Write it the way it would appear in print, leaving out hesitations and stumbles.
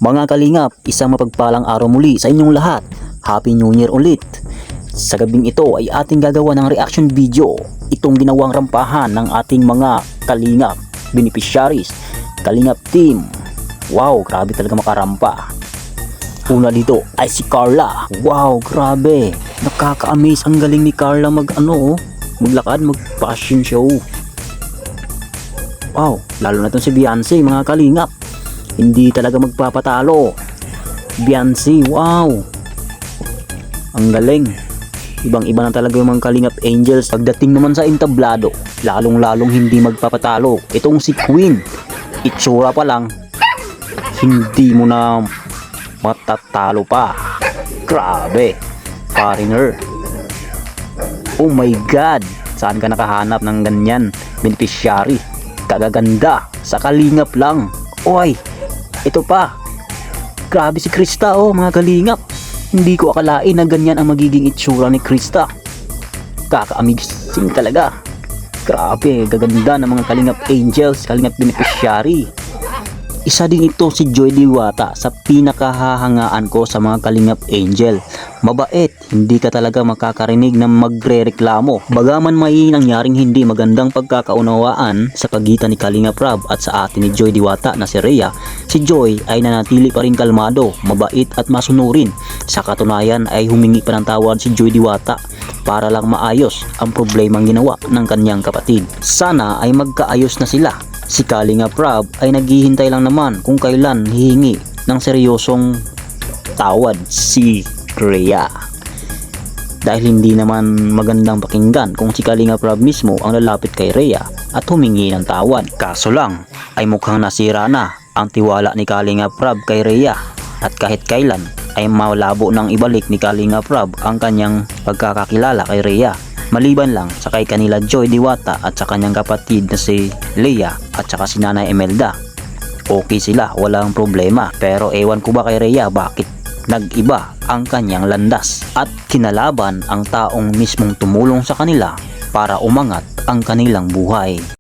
Mga kalingap, isang mapagpalang araw muli sa inyong lahat. Happy New Year ulit. Sa gabing ito ay ating gagawa ng reaction video. Itong ginawang rampahan ng ating mga kalingap, beneficiaries, kalingap team. Wow, grabe talaga makarampa. Una dito ay si Carla. Wow, grabe. Nakaka-amaze, ang galing ni Carla maglakad, mag-fashion show. Wow, lalo na itong si Beyonce, mga kalingap. Hindi talaga magpapatalo. Beyonce, wow. Ang galing. Ibang-iba na talaga yung mga kalingap angels. Pagdating naman sa entablado, lalong-lalong hindi magpapatalo. Itong si Queen, itsura pa lang, hindi mo na matatalo pa. Grabe, foreigner. Oh my God, saan ka nakahanap ng ganyan beneficiary? Kagaganda, sa kalingap lang. Oy, ito pa. Grabe si Krista, oh mga kalingap. Hindi ko akalain na ganyan ang magiging itsura ni Krista. Kaka-amazing talaga. Grabe, gaganda ng mga kalingap angels, kalingap beneficiary. Isa din ito si Joy Diwata sa pinakahahangaan ko sa mga kalingap angel. Mabait, hindi ka talaga makakarinig na magre-reklamo. Bagaman may nangyaring hindi magandang pagkakaunawaan sa pagitan ni Kalingap Rab at sa atin ni Joy Diwata na si Rhea, si Joy ay nanatili pa rin kalmado, mabait at masunurin. Sa katunayan ay humingi pa ng tawad si Joy Diwata para lang maayos ang problemang ginawa ng kanyang kapatid. Sana ay magkaayos na sila. Si Kalingap Rab ay naghihintay lang naman kung kailan hihingi ng seryosong tawad si Rhea. Dahil hindi naman magandang pakinggan kung si Kalingap Rab mismo ang lalapit kay Rhea at humingi ng tawad. Kaso lang ay mukhang nasira na ang tiwala ni Kalingap Rab kay Rhea at kahit kailan ay malabo nang ibalik ni Kalingap Rab ang kanyang pagkakakilala kay Rhea. Maliban lang sa kay kanila Joy Diwata at sa kanyang kapatid na si Leia at saka si Nanay Imelda. Okay sila, walang problema. Pero ewan ko ba kay Rhea bakit nag-iba ang kanyang landas at kinalaban ang taong mismong tumulong sa kanila para umangat ang kanilang buhay.